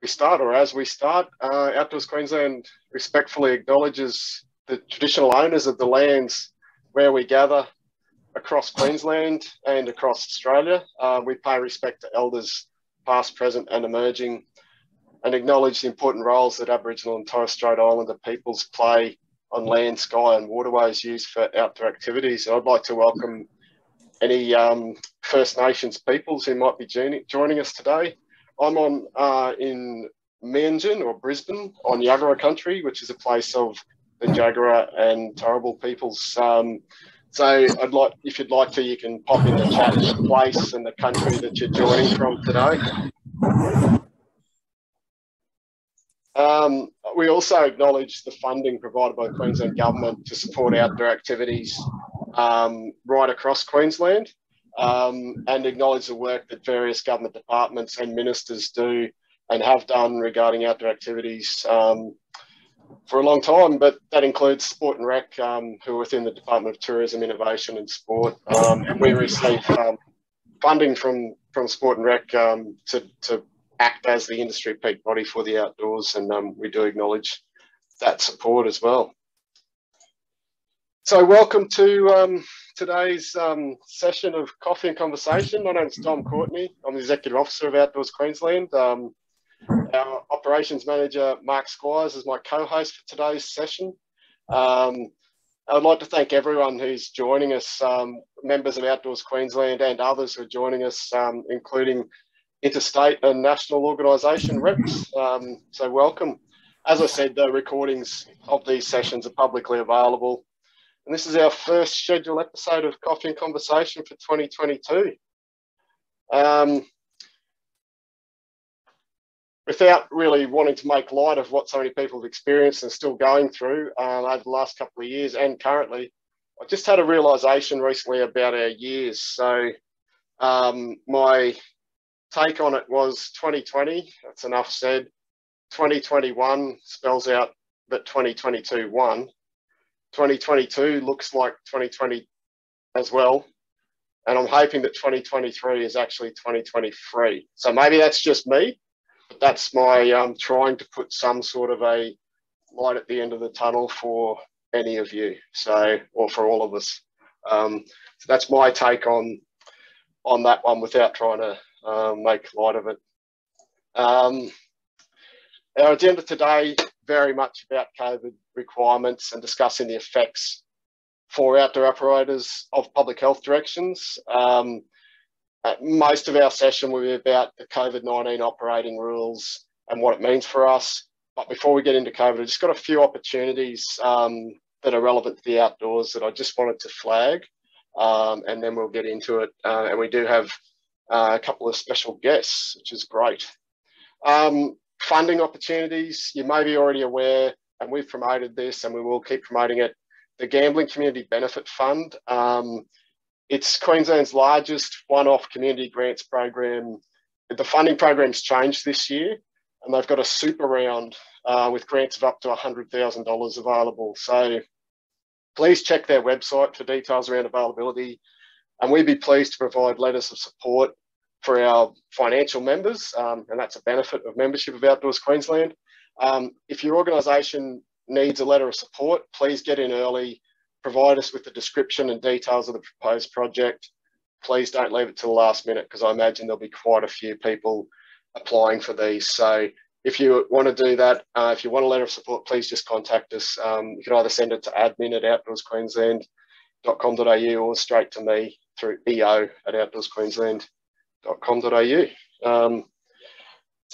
we start, or as we start, Outdoors Queensland respectfully acknowledges the traditional owners of the lands where we gather across Queensland and across Australia. We pay respect to elders past, present and emerging, and acknowledge the important roles that Aboriginal and Torres Strait Islander peoples play on land, sky and waterways used for outdoor activities. And I'd like to welcome any First Nations peoples who might be joining us today. I'm in Meanjin, or Brisbane, on Yagara country, which is a place of the Jagera and Turrbal peoples. So I'd like, if you'd like to, you can pop in the chat the place and the country that you're joining from today. We also acknowledge the funding provided by the Queensland Government to support outdoor activities right across Queensland, and acknowledge the work that various government departments and ministers do and have done regarding outdoor activities for a long time, but that includes Sport and Rec, who are within the Department of Tourism, Innovation and Sport. And we receive funding from Sport and Rec to act as the industry peak body for the outdoors, and we do acknowledge that support as well. So welcome to today's session of Coffee and Conversation. My name's Tom Courtney. I'm the Executive Officer of Outdoors Queensland. Our Operations Manager, Mark Squires, is my co-host for today's session. I would like to thank everyone who's joining us, members of Outdoors Queensland and others who are joining us, including interstate and national organisation reps. So welcome. As I said, the recordings of these sessions are publicly available. And this is our first scheduled episode of Coffee and Conversation for 2022. Without really wanting to make light of what so many people have experienced and still going through over the last couple of years and currently, I just had a realisation recently about our years. So my take on it was 2020, that's enough said. 2021 spells out that 2022 won. 2022 looks like 2020 as well. And I'm hoping that 2023 is actually 2023. So maybe that's just me, but that's my trying to put some sort of a light at the end of the tunnel for any of you, so, or for all of us. So that's my take on that one without trying to make light of it. Our agenda today, very much about COVID requirements and discussing the effects for outdoor operators of public health directions. Most of our session will be about the COVID-19 operating rules and what it means for us. But before we get into COVID, I've just got a few opportunities that are relevant to the outdoors that I just wanted to flag, and then we'll get into it. And we do have a couple of special guests, which is great. Funding opportunities, you may be already aware, and we've promoted this and we will keep promoting it, the Gambling Community Benefit Fund. It's Queensland's largest one-off community grants program. The funding program's changed this year, and they've got a super round with grants of up to $100,000 available. So please check their website for details around availability, and we'd be pleased to provide letters of support for our financial members, and that's a benefit of membership of Outdoors Queensland. If your organisation needs a letter of support, please get in early, provide us with the description and details of the proposed project. Please don't leave it to the last minute, because I imagine there'll be quite a few people applying for these. So if you want to do that, if you want a letter of support, please just contact us. You can either send it to admin@outdoorsqueensland.com.au or straight to me through eo@outdoorsqueensland.com.au. So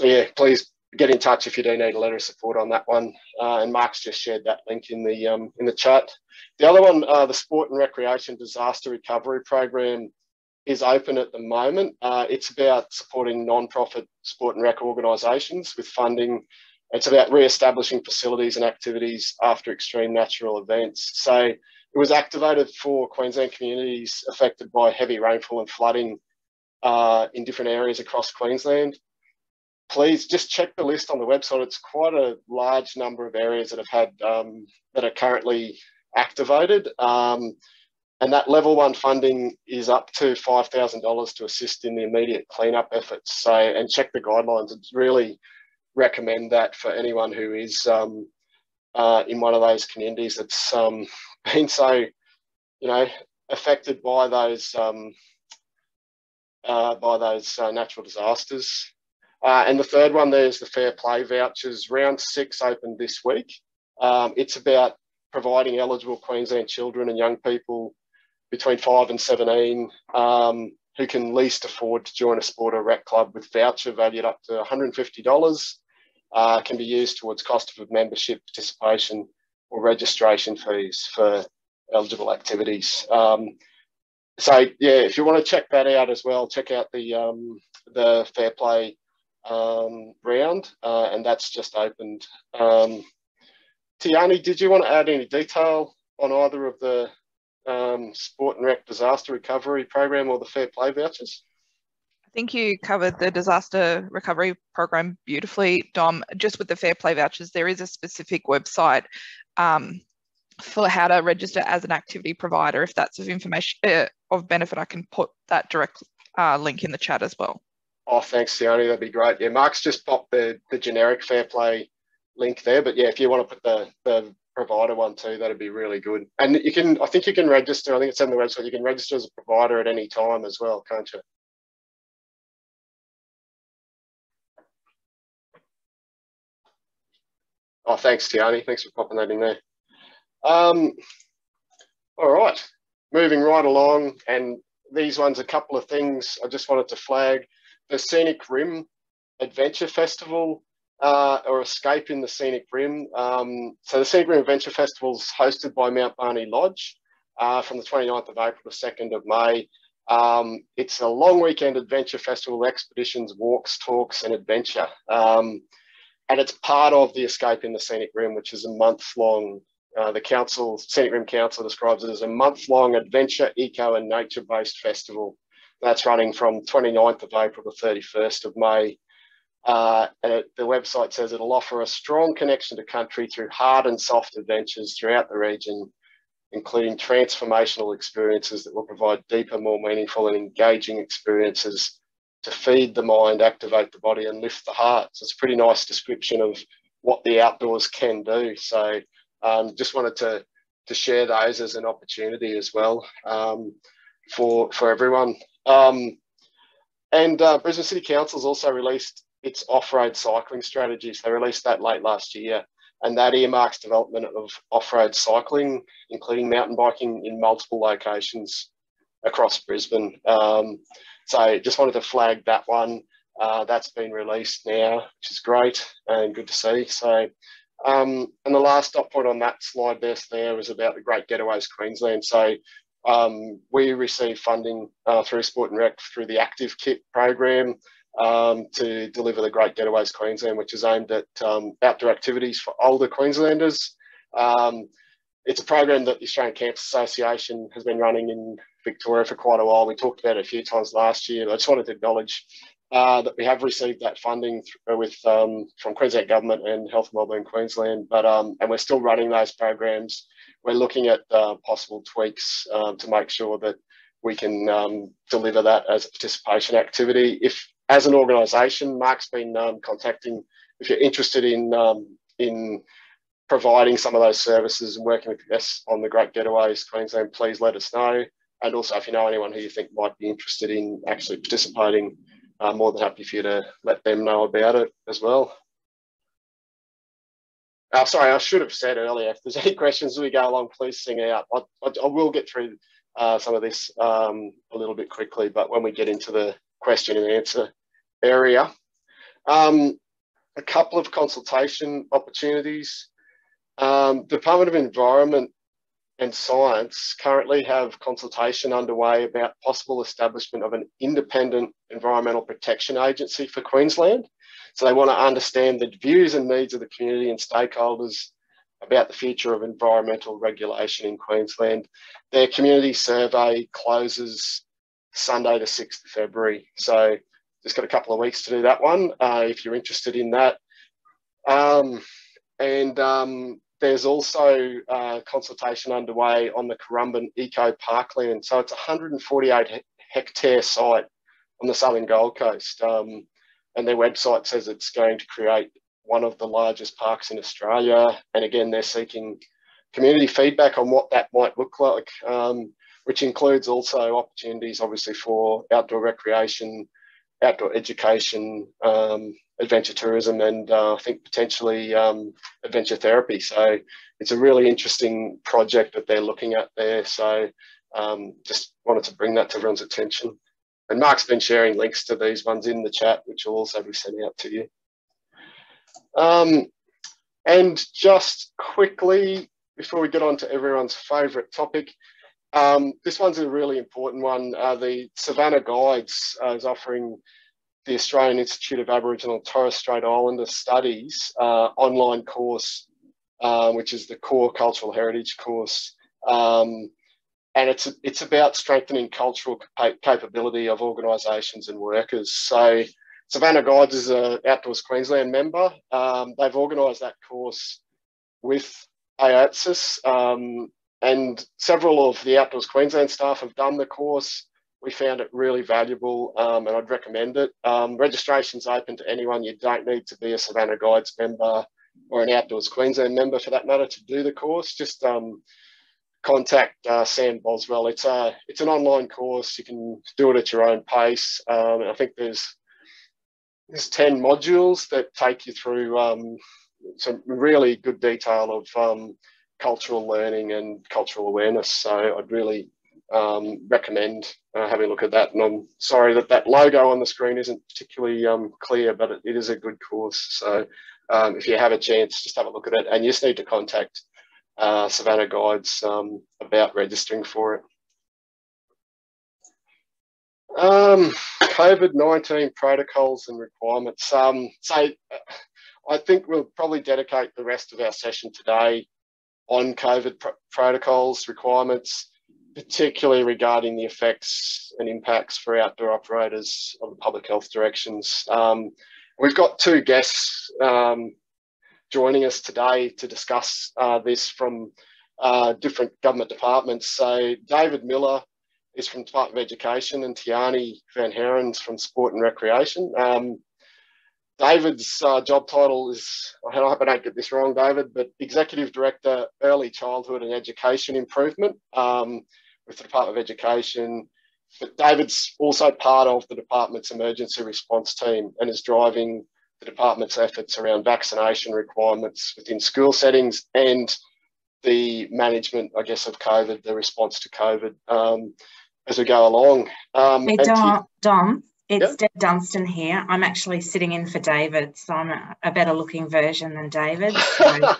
yeah, please get in touch if you do need a letter of support on that one. And Mark's just shared that link in the chat. The other one, the Sport and Recreation Disaster Recovery Program, is open at the moment. It's about supporting non-profit sport and rec organisations with funding. It's about re-establishing facilities and activities after extreme natural events. So it was activated for Queensland communities affected by heavy rainfall and flooding in different areas across Queensland. Please just check the list on the website. It's quite a large number of areas that have had that are currently activated. And that level 1 funding is up to $5,000 to assist in the immediate cleanup efforts. So, and check the guidelines. It's really recommend that for anyone who is in one of those communities that's been so, affected by those natural disasters. And the third one there is the Fair Play vouchers. Round 6 opened this week. It's about providing eligible Queensland children and young people between 5 and 17 who can least afford to join a sport or rec club with voucher valued up to $150. Can be used towards cost of membership, participation, or registration fees for eligible activities. So yeah, if you want to check that out as well, check out the Fair Play round, and that's just opened. Tiani, did you want to add any detail on either of the Sport and Rec Disaster Recovery Program or the Fair Play vouchers? I think you covered the disaster recovery program beautifully, Dom. Just with the Fair Play vouchers, there is a specific website for how to register as an activity provider. If that's of information of benefit, I can put that direct link in the chat as well. Oh, thanks, Tiani. That'd be great. Yeah, Mark's just popped the generic Fair Play link there, but yeah, if you want to put the provider one too, that'd be really good. And you can, I think you can register, I think it's on the website, you can register as a provider at any time as well, can't you? Oh, thanks, Tiani. Thanks for popping that in there. All right, moving right along, and these ones, a couple of things I just wanted to flag. The Scenic Rim Adventure Festival, or Escape in the Scenic Rim. So the Scenic Rim Adventure Festival is hosted by Mount Barney Lodge from the 29th of April to 2nd of May. It's a long weekend adventure festival, expeditions, walks, talks, and adventure. And it's part of the Escape in the Scenic Rim, which is a month-long, the Scenic Rim Council describes it as a month-long adventure, eco and nature-based festival. That's running from 29th of April to 31st of May. And the website says it'll offer a strong connection to country through hard and soft adventures throughout the region, including transformational experiences that will provide deeper, more meaningful and engaging experiences to feed the mind, activate the body and lift the heart. So it's a pretty nice description of what the outdoors can do. So just wanted to share those as an opportunity as well for everyone. And Brisbane City Council's also released its off-road cycling strategies. They released that late last year, and that earmarks development of off-road cycling, including mountain biking in multiple locations across Brisbane. So just wanted to flag that one. That's been released now, which is great and good to see. So, and the last dot point on that slide there was about the Great Getaways Queensland. So we received funding through Sport and Rec through the Active Kit program to deliver the Great Getaways Queensland, which is aimed at outdoor activities for older Queenslanders. It's a program that the Australian Camps Association has been running in Victoria for quite a while. We talked about it a few times last year. I just wanted to acknowledge that we have received that funding from Queensland Government and Health and Wellbeing Queensland, but and we're still running those programs. We're looking at possible tweaks to make sure that we can deliver that as a participation activity. If, as an organisation, Mark's been contacting, if you're interested in providing some of those services and working with us on the Great Getaways Queensland, please let us know. And also, if you know anyone who you think might be interested in actually participating, I'm more than happy for you to let them know about it as well. Sorry, I should have said earlier, if there's any questions as we go along, please sing out. I will get through some of this a little bit quickly, but when we get into the question and answer area, a couple of consultation opportunities. Department of Environment and Science currently have consultation underway about possible establishment of an independent environmental protection agency for Queensland. So they want to understand the views and needs of the community and stakeholders about the future of environmental regulation in Queensland. Their community survey closes Sunday the 6th of February. So just got a couple of weeks to do that one if you're interested in that. There's also consultation underway on the Currumbin Eco Parkland. So it's a 148 hectare site on the southern Gold Coast. And their website says it's going to create one of the largest parks in Australia. And again, they're seeking community feedback on what that might look like, which includes also opportunities, obviously, for outdoor recreation, outdoor education, adventure tourism, and I think potentially adventure therapy. So it's a really interesting project that they're looking at there. So just wanted to bring that to everyone's attention. And Mark's been sharing links to these ones in the chat, which will also be sent out to you. And just quickly, before we get on to everyone's favourite topic, this one's a really important one. The Savannah Guides is offering the Australian Institute of Aboriginal and Torres Strait Islander Studies online course, which is the core cultural heritage course. And it's about strengthening cultural capability of organisations and workers. So Savannah Guides is an Outdoors Queensland member. They've organised that course with AOTSIS, and several of the Outdoors Queensland staff have done the course. We found it really valuable, and I'd recommend it. Registration's open to anyone. You don't need to be a Savannah Guides member or an Outdoors Queensland member for that matter to do the course. Just contact Sam Boswell. It's an online course. You can do it at your own pace. I think there's 10 modules that take you through some really good detail of cultural learning and cultural awareness. So I'd really recommend having a look at that. And I'm sorry that logo on the screen isn't particularly clear, but it is a good course. So if you have a chance, just have a look at it. And you just need to contact Savannah Guides about registering for it. COVID-19 protocols and requirements. So I think we'll probably dedicate the rest of our session today on COVID protocols, requirements, particularly regarding the effects and impacts for outdoor operators of the public health directions. We've got two guests joining us today to discuss this from different government departments. So David Miller is from Department of Education and Tiani Van Gaarin from Sport and Recreation. David's job title is, I hope I don't get this wrong, David, but Executive Director, Early Childhood and Education Improvement with the Department of Education. But David's also part of the department's emergency response team and is driving the department's efforts around vaccination requirements within school settings and the management, I guess, of COVID, the response to COVID as we go along. Hey, Dom, it's Deb Dunstan here. I'm actually sitting in for David, so I'm a better looking version than David. So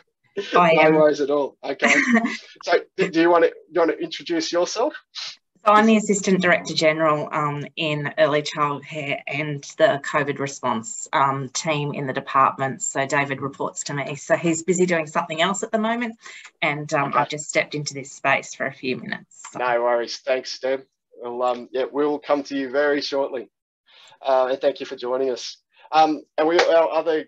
no worries at all. Okay. So do you want to introduce yourself? So I'm the Assistant Director General in Early Childcare and the COVID response team in the department. So David reports to me. So he's busy doing something else at the moment, and okay. I've just stepped into this space for a few minutes. So. No worries. Thanks, Deb. Well, we'll come to you very shortly. And thank you for joining us. And our other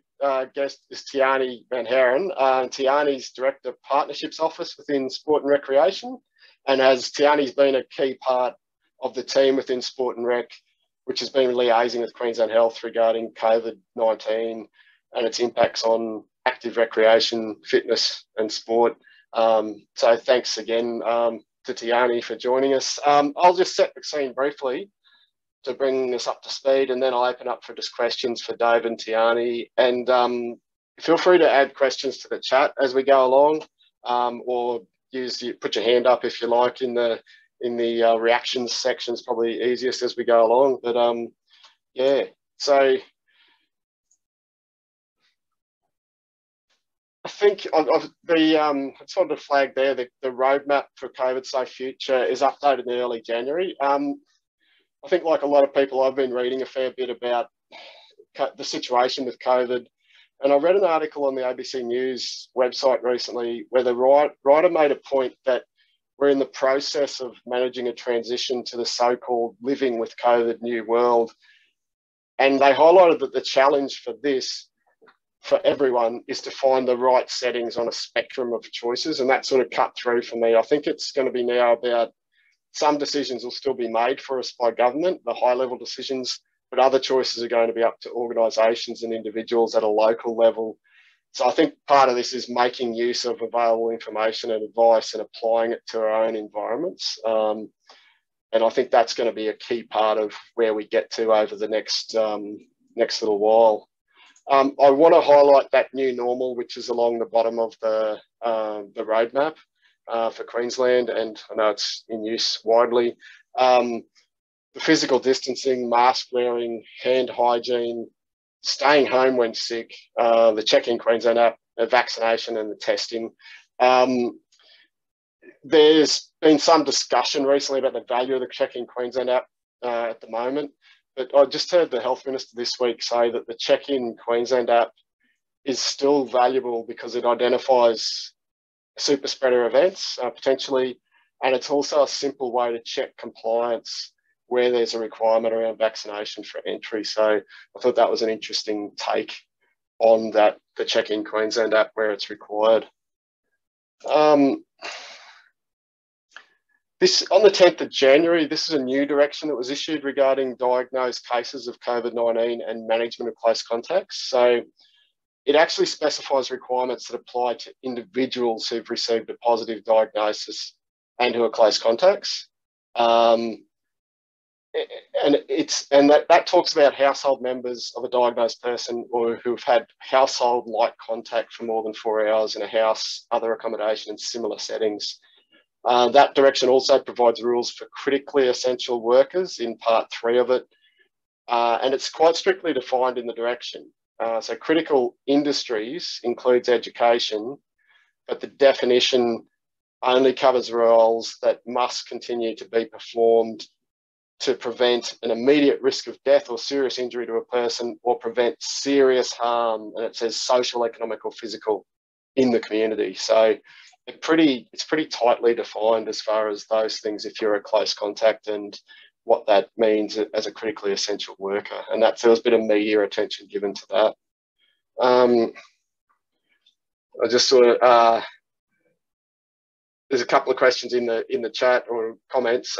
guest is Tiani Van Gaarin. Tiani's Director of Partnerships Office within Sport and Recreation. And as Tiani's been a key part of the team within Sport and Rec, which has been liaising with Queensland Health regarding COVID-19 and its impacts on active recreation, fitness and sport. So thanks again to Tiani for joining us. I'll just set the scene briefly to bring us up to speed, and then I'll open up for just questions for Dave and Tiani. And feel free to add questions to the chat as we go along, or put your hand up if you like in the reactions section. Is probably easiest as we go along. But yeah, so I think I just wanted to flag there that the roadmap for COVID Safe Future is updated in early January. I think, like a lot of people, I've been reading a fair bit about the situation with COVID. And I read an article on the ABC News website recently where the writer made a point that we're in the process of managing a transition to the so-called living with COVID new world. And they highlighted that the challenge for this, for everyone, is to find the right settings on a spectrum of choices. And that sort of cut through for me. I think it's going to be now about some decisions will still be made for us by government, the high-level decisions, but other choices are going to be up to organisations and individuals at a local level. So I think part of this is making use of available information and advice and applying it to our own environments. And I think that's going to be a key part of where we get to over the next little while. I want to highlight that new normal, which is along the bottom of the roadmap for Queensland, and I know it's in use widely. The physical distancing, mask wearing, hand hygiene, staying home when sick, the Check In Queensland app, the vaccination and the testing. There's been some discussion recently about the value of the Check In Queensland app at the moment, but I just heard the Health Minister this week say that the Check In Queensland app is still valuable because it identifies super spreader events potentially, and it's also a simple way to check compliance where there's a requirement around vaccination for entry. So I thought that was an interesting take on that, the Check In Queensland app where it's required. This, on the 10th of January, this is a new direction that was issued regarding diagnosed cases of COVID-19 and management of close contacts. So it actually specifies requirements that apply to individuals who've received a positive diagnosis and who are close contacts. And that talks about household members of a diagnosed person or who've had household-like contact for more than 4 hours in a house, other accommodation, and similar settings. That direction also provides rules for critically essential workers in part 3 of it, and it's quite strictly defined in the direction. So critical industries includes education, but the definition only covers roles that must continue to be performed to prevent an immediate risk of death or serious injury to a person or prevent serious harm, and it says social, economic or physical in the community. So it's pretty tightly defined as far as those things if you're a close contact and what that means as a critically essential worker. And that there was a bit of media attention given to that. I just sort of, there's a couple of questions in the chat or comments.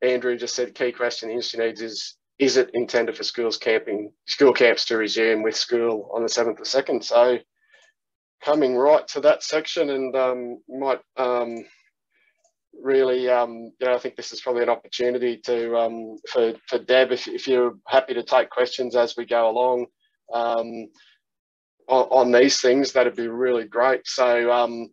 Andrew just said, key question the industry needs is it intended for school camps to resume with school on the 7th of 2nd? So coming right to that section, and might really, I think this is probably an opportunity to for Deb, if you're happy to take questions as we go along on these things, that'd be really great. So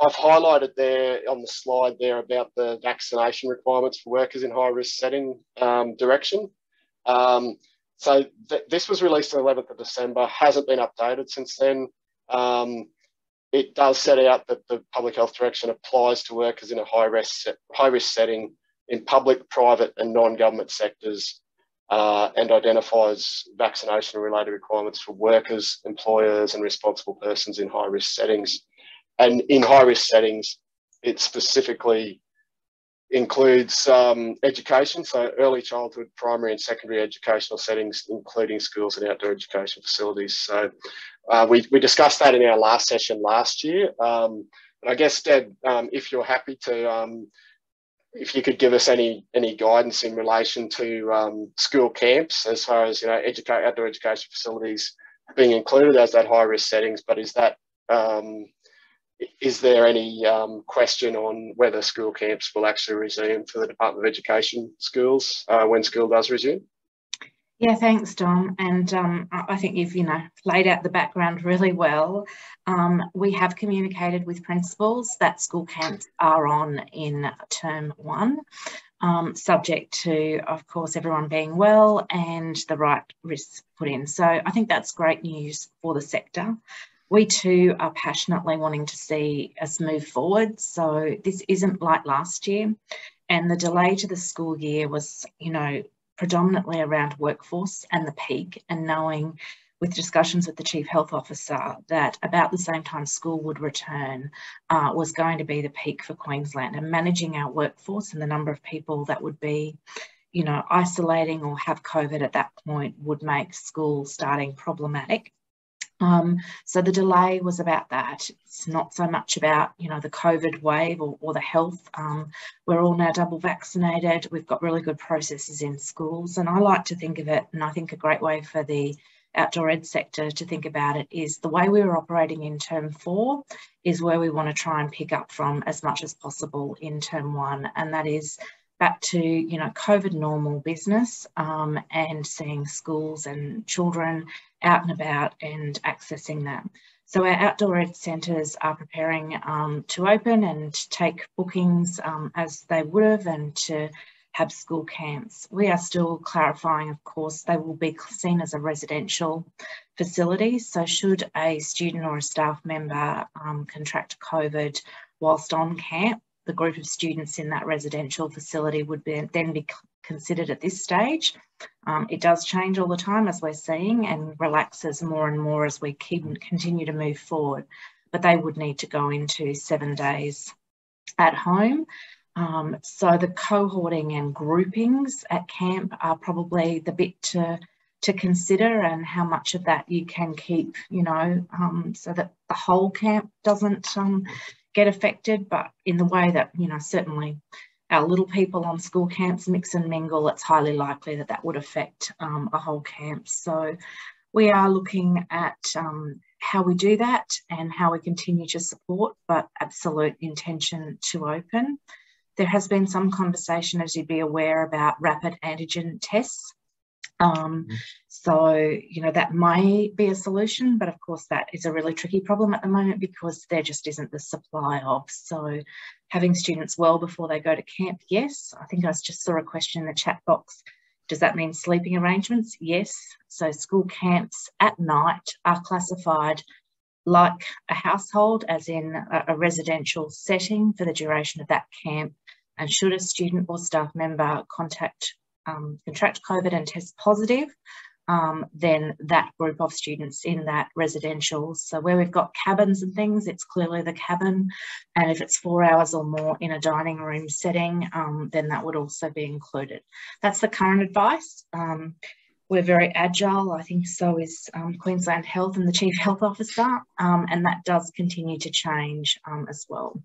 I've highlighted there on the slide there about the vaccination requirements for workers in high risk setting direction. So this was released on the 11th of December, hasn't been updated since then. It does set out that the public health direction applies to workers in a high risk setting in public, private and non-government sectors, and identifies vaccination related requirements for workers, employers and responsible persons in high risk settings. And in high risk settings, it specifically includes education, so early childhood, primary and secondary educational settings, including schools and outdoor education facilities. So we discussed that in our last session last year. And I guess, Deb, if you're happy to, if you could give us any guidance in relation to school camps as far as, outdoor education facilities being included as that high risk settings, but is there any question on whether school camps will actually resume for the Department of Education schools when school does resume? Yeah, thanks, Dom. And I think you've, laid out the background really well. We have communicated with principals that school camps are on in term 1, subject to, of course, everyone being well and the right risks put in. So I think that's great news for the sector. We too are passionately wanting to see us move forward. So this isn't like last year. And the delay to the school year was, predominantly around workforce and the peak, and knowing with discussions with the Chief Health Officer that about the same time school would return was going to be the peak for Queensland, and managing our workforce and the number of people that would be, isolating or have COVID at that point would make school starting problematic. So the delay was about that. It's not so much about, the COVID wave or the health. We're all now double vaccinated. We've got really good processes in schools. And I like to think of it, and I think a great way for the outdoor ed sector to think about it is the way we were operating in term 4 is where we want to try and pick up from as much as possible in term 1, and that is back to, you know, COVID normal business, and seeing schools and children out and about and accessing that. So our outdoor ed centres are preparing to open and take bookings as they would have, and to have school camps. We are still clarifying, of course, they will be seen as a residential facility. So should a student or a staff member contract COVID whilst on camp, the group of students in that residential facility would then be considered at this stage. It does change all the time, as we're seeing, and relaxes more and more as we continue to move forward. But they would need to go into 7 days at home. So the cohorting and groupings at camp are probably the bit to consider, and how much of that you can keep, you know, so that the whole camp doesn't get affected, but in the way that, you know, certainly our little people on school camps mix and mingle, it's highly likely that that would affect a whole camp. So we are looking at how we do that and how we continue to support, but absolute intention to open. There has been some conversation, as you'd be aware, about rapid antigen tests. So, you know, that may be a solution, but of course that is a really tricky problem at the moment because there just isn't the supply of. So having students well before they go to camp, yes. I think I just saw a question in the chat box. Does that mean sleeping arrangements? Yes. So school camps at night are classified like a household, as in a residential setting for the duration of that camp. And should a student or staff member contract COVID and test positive, then that group of students in that residential, so where we've got cabins and things, it's clearly the cabin, and if it's 4 hours or more in a dining room setting, then that would also be included. That's the current advice. We're very agile, I think so is Queensland Health and the Chief Health Officer, and that does continue to change as well.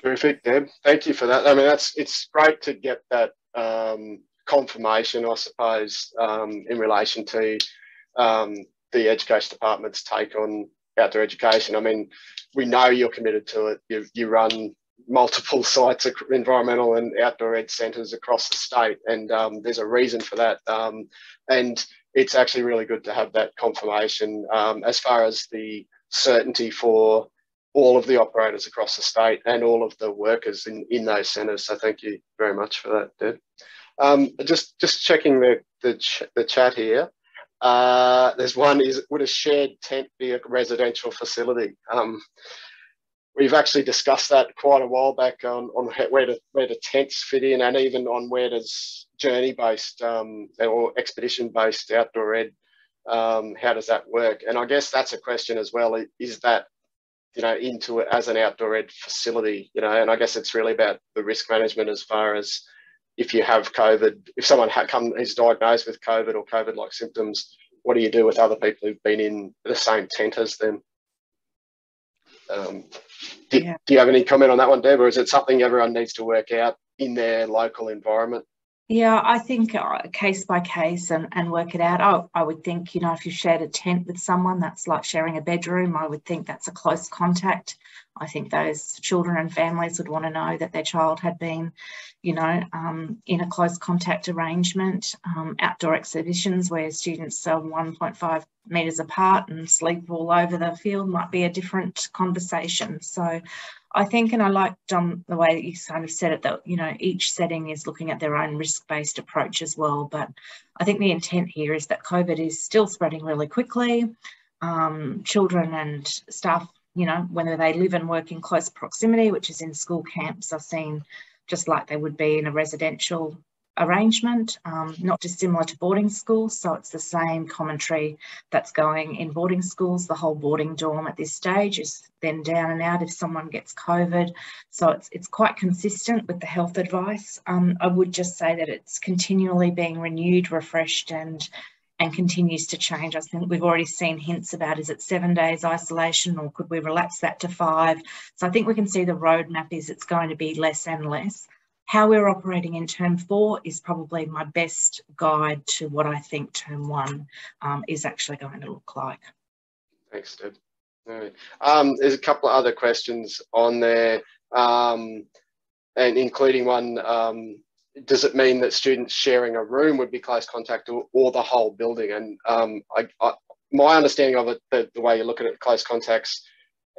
Terrific, Deb. Thank you for that. I mean, it's great to get that confirmation, I suppose, in relation to the Education Department's take on outdoor education. I mean, we know you're committed to it. You run multiple sites, environmental and outdoor ed centres across the state, and there's a reason for that. And it's actually really good to have that confirmation as far as the certainty for all of the operators across the state and all of the workers in those centres. So thank you very much for that, Deb. Just checking the chat here. There's one, would a shared tent be a residential facility? We've actually discussed that quite a while back on where the tents fit in, and even on where does journey-based or expedition-based outdoor ed, how does that work? And I guess that's a question as well, is that, you know, into it as an outdoor ed facility, you know, and I guess it's really about the risk management as far as if you have COVID, if someone is diagnosed with COVID or COVID-like symptoms, what do you do with other people who've been in the same tent as them? Do you have any comment on that one, Deb, or is it something everyone needs to work out in their local environment? Yeah, I think case by case and work it out. I would think, you know, if you shared a tent with someone, that's like sharing a bedroom. I would think that's a close contact. I think those children and families would want to know that their child had been, you know, in a close contact arrangement. Outdoor exhibitions where students are 1.5 metres apart and sleep all over the field might be a different conversation. So I think, and I liked the way that you kind of said it, that, you know, each setting is looking at their own risk-based approach as well. But I think the intent here is that COVID is still spreading really quickly. Children and staff, you know, whether they live and work in close proximity, which is in school camps, are seen just like they would be in a residential arrangement, not dissimilar to boarding schools. So it's the same commentary that's going in boarding schools. The whole boarding dorm at this stage is then down and out if someone gets COVID. So it's quite consistent with the health advice. I would just say that it's continually being renewed, refreshed, and continues to change. I think we've already seen hints about, is it 7 days isolation or could we relax that to 5? So I think we can see the roadmap is it's going to be less and less. How we're operating in term 4 is probably my best guide to what I think term 1 is actually going to look like. Thanks, Deb. Right. There's a couple of other questions on there, and including one, does it mean that students sharing a room would be close contact, or the whole building? And my understanding of it, the way you look at it, close contacts,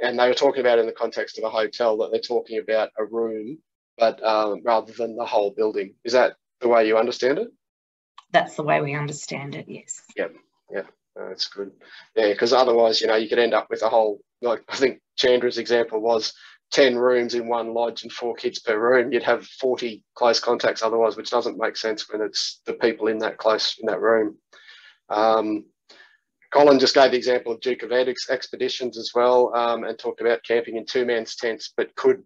and they were talking about it in the context of a hotel, that they're talking about a room, but rather than the whole building. Is that the way you understand it? That's the way we understand it, yes. Yep, yeah, that's good. Yeah, because otherwise, you know, you could end up with a whole, like I think Chandra's example was 10 rooms in one lodge and 4 kids per room. You'd have 40 close contacts otherwise, which doesn't make sense when it's the people in that close in that room. Colin just gave the example of Duke of Ed expeditions as well, and talked about camping in 2-man's tents, but could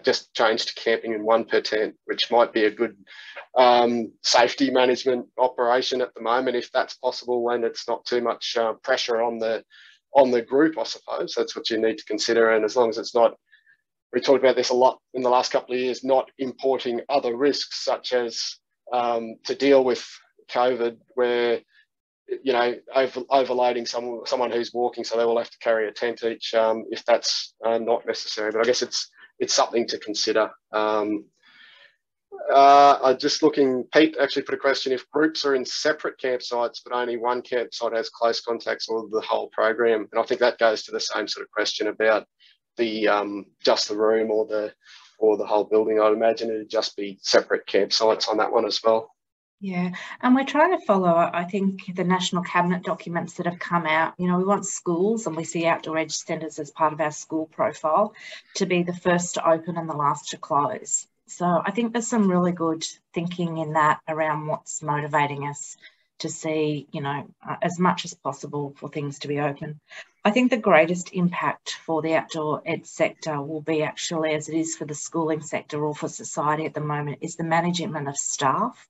just change to camping in 1 per tent, which might be a good safety management operation at the moment, if that's possible, when it's not too much pressure on the group, I suppose. That's what you need to consider. And as long as it's not, we talked about this a lot in the last couple of years, not importing other risks, such as to deal with COVID, where, you know, overloading someone who's walking, so they will have to carry a tent each, if that's not necessary. But I guess it's something to consider. I'm just looking, Pete actually put a question: if groups are in separate campsites but only one campsite has close contacts, or the whole program? And I think that goes to the same sort of question about the just the room or the whole building. I'd imagine it'd just be separate campsites on that one as well. Yeah, and we're trying to follow, I think, the National Cabinet documents that have come out. You know, we want schools, and we see outdoor edge centres as part of our school profile, to be the first to open and the last to close. So I think there's some really good thinking in that around what's motivating us to see, you know, as much as possible for things to be open. I think the greatest impact for the outdoor ed sector will be, actually, as it is for the schooling sector or for society at the moment, is the management of staff.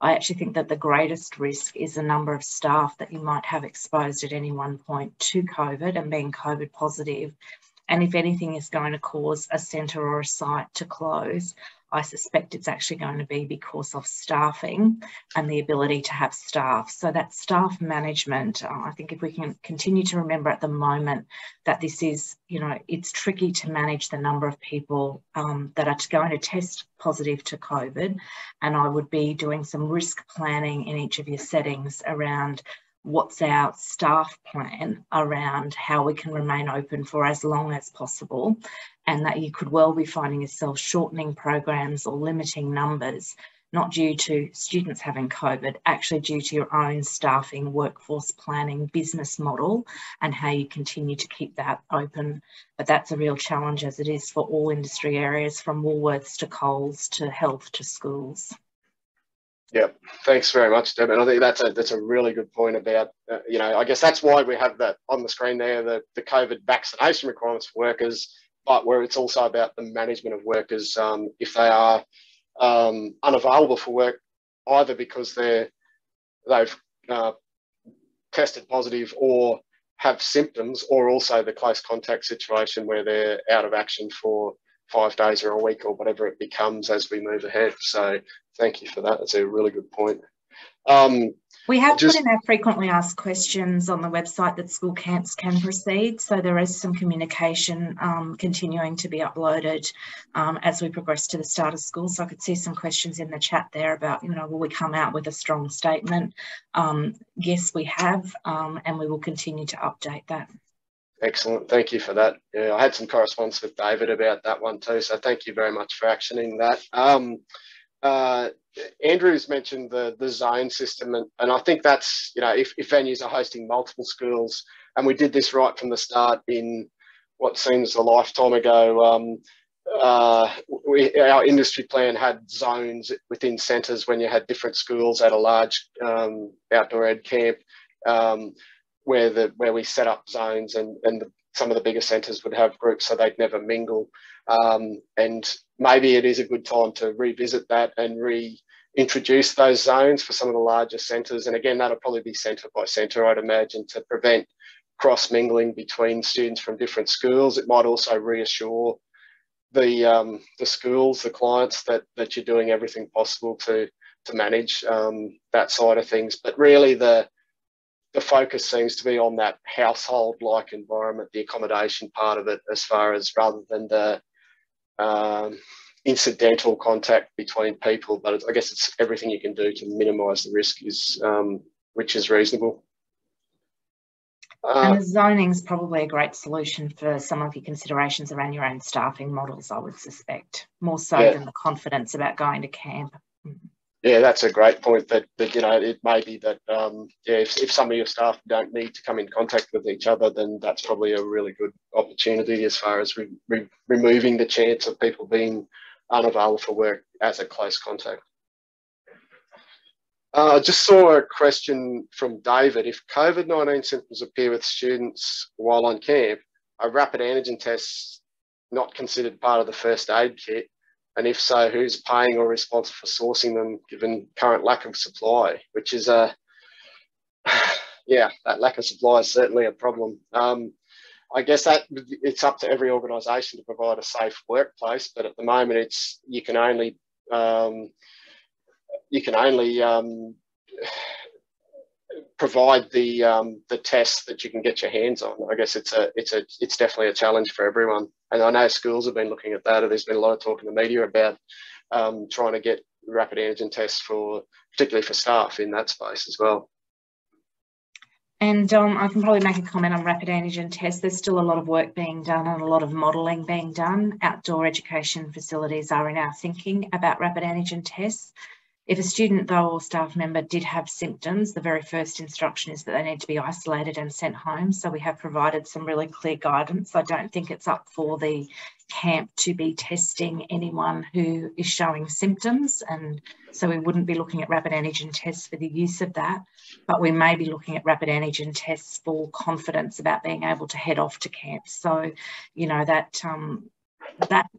I actually think that the greatest risk is the number of staff that you might have exposed at any one point to COVID and being COVID positive. And if anything is going to cause a centre or a site to close, I suspect it's actually going to be because of staffing and the ability to have staff. So that staff management, I think if we can continue to remember at the moment that this is, you know, it's tricky to manage the number of people that are going to test positive to COVID. And I would be doing some risk planning in each of your settings around what's our staff plan around how we can remain open for as long as possible, and that you could well be finding yourself shortening programs or limiting numbers, not due to students having COVID, actually due to your own staffing, workforce planning, business model, and how you continue to keep that open. But that's a real challenge, as it is for all industry areas, from Woolworths to Coles to health to schools. Yeah, thanks very much, Deb. And I think that's a really good point about, you know, I guess that's why we have that on the screen there, the COVID vaccination requirements for workers, but where it's also about the management of workers if they are unavailable for work, either because they've tested positive or have symptoms, or also the close contact situation where they're out of action for 5 days or a week or whatever it becomes as we move ahead. So thank you for that. That's a really good point. We have put in our frequently asked questions on the website that school camps can proceed. So there is some communication continuing to be uploaded as we progress to the start of school. So I could see some questions in the chat there about, you know, will we come out with a strong statement? Yes, we have, and we will continue to update that. Excellent. Thank you for that. Yeah, I had some correspondence with David about that one too. So thank you very much for actioning that. Andrew's mentioned the zone system, and I think that's, you know, if venues are hosting multiple schools, and we did this right from the start in what seems a lifetime ago, our industry plan had zones within centres when you had different schools at a large outdoor ed camp, where we set up zones, and some of the bigger centres would have groups so they'd never mingle. And maybe it is a good time to revisit that and reintroduce those zones for some of the larger centres. And again, that'll probably be centre by centre, I'd imagine, to prevent cross-mingling between students from different schools. It might also reassure the schools, the clients, that you're doing everything possible to manage that side of things. But really the focus seems to be on that household-like environment, the accommodation part of it, as far as rather than the incidental contact between people. But I guess it's everything you can do to minimise the risk, which is reasonable. And the zoning is probably a great solution for some of your considerations around your own staffing models, I would suspect, more so than the confidence about going to camp. Yeah, that's a great point. That you know, it may be that if some of your staff don't need to come in contact with each other, then that's probably a really good opportunity as far as removing the chance of people being unavailable for work as a close contact. I just saw a question from David. If COVID-19 symptoms appear with students while on camp, are rapid antigen tests not considered part of the first aid kit? And if so, who's paying or responsible for sourcing them, given current lack of supply? Which is that lack of supply is certainly a problem. I guess that it's up to every organisation to provide a safe workplace, but at the moment, you can only provide the tests that you can get your hands on. I guess it's definitely a challenge for everyone. And I know schools have been looking at that. There's been a lot of talk in the media about trying to get rapid antigen tests particularly for staff in that space as well. And I can probably make a comment on rapid antigen tests. There's still a lot of work being done and a lot of modelling being done. Outdoor education facilities are in our thinking about rapid antigen tests. If a student, though, or staff member did have symptoms, the very first instruction is that they need to be isolated and sent home. So we have provided some really clear guidance. I don't think it's up for the camp to be testing anyone who is showing symptoms, and so we wouldn't be looking at rapid antigen tests for the use of that, but we may be looking at rapid antigen tests for confidence about being able to head off to camp. So, you know, that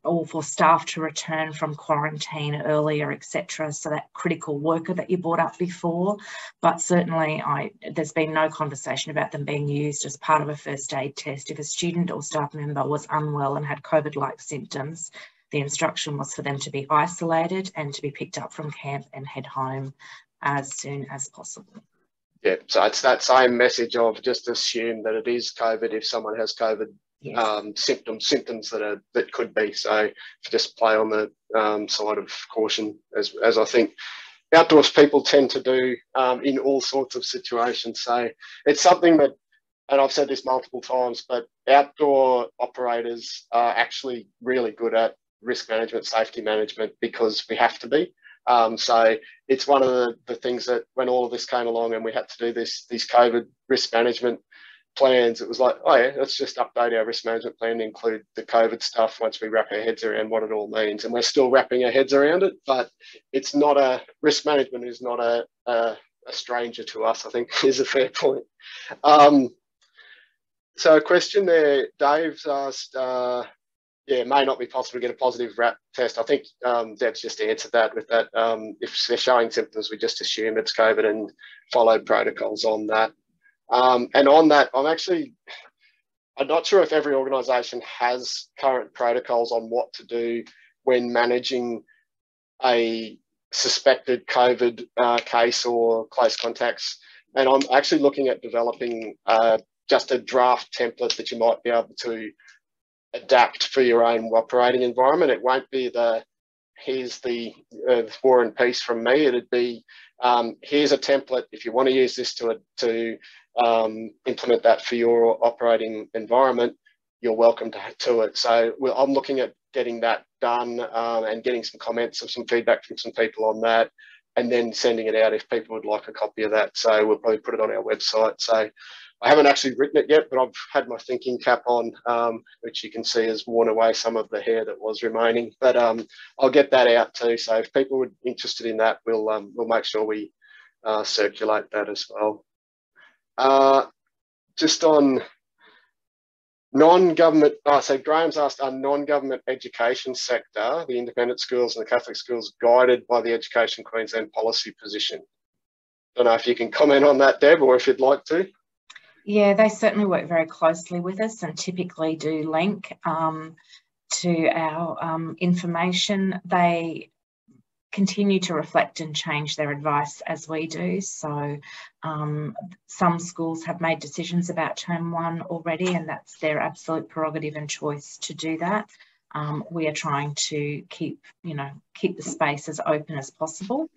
or for staff to return from quarantine earlier, etc. So that critical worker that you brought up before. But certainly there's been no conversation about them being used as part of a first aid test. If a student or staff member was unwell and had COVID-like symptoms, the instruction was for them to be isolated and to be picked up from camp and head home as soon as possible. Yeah, so it's that same message of just assume that it is COVID if someone has COVID. Yes. Symptoms that could be, so just play on the side of caution, as I think outdoors people tend to do in all sorts of situations. So it's something that, and I've said this multiple times, but outdoor operators are actually really good at risk management, safety management, because we have to be. So it's one of the things that when all of this came along and we had to do these COVID risk management plans, it was like, oh yeah, let's just update our risk management plan to include the COVID stuff once we wrap our heads around what it all means. And we're still wrapping our heads around it, but it's not risk management is not a stranger to us, I think is a fair point. So a question there, Dave's asked, it may not be possible to get a positive RAT test. I think Deb's just answered that with that. If they're showing symptoms, we just assume it's COVID and follow protocols on that. And on that, I'm not sure if every organisation has current protocols on what to do when managing a suspected COVID case or close contacts. And I'm actually looking at developing just a draft template that you might be able to adapt for your own operating environment. It won't be here's the War and Peace from me. It'd be here's a template. If you want to use this to implement that for your operating environment, you're welcome to it. So I'm looking at getting that done and getting some comments or some feedback from some people on that, and then sending it out if people would like a copy of that. So we'll probably put it on our website. So I haven't actually written it yet, but I've had my thinking cap on, which you can see has worn away some of the hair that was remaining. But I'll get that out too. So if people are interested in that, we'll make sure we circulate that as well. Just on non-government, so Graham's asked, are non-government education sector, the independent schools and the Catholic schools, guided by the Education Queensland policy position? Don't know if you can comment on that, Deb, or if you'd like to. Yeah, they certainly work very closely with us and typically do link to our information, they continue to reflect and change their advice as we do. So some schools have made decisions about term 1 already, and that's their absolute prerogative and choice to do that. We are trying to keep the space as open as possible.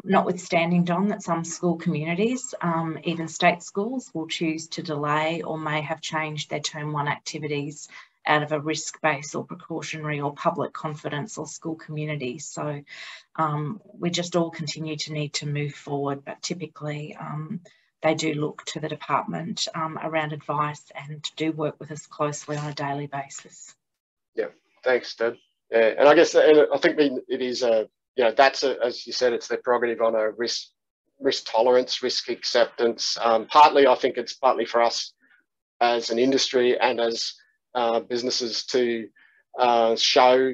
Notwithstanding, Don, that some school communities, even state schools, will choose to delay or may have changed their term 1 activities out of a risk-based or precautionary or public confidence or school community. So we just all continue to need to move forward, but typically they do look to the department around advice and do work with us closely on a daily basis. Yeah, thanks, Deb. Yeah, and I guess I think it is that's as you said, it's their prerogative on a risk tolerance, risk acceptance. Partly, I think it's partly for us as an industry and as businesses to show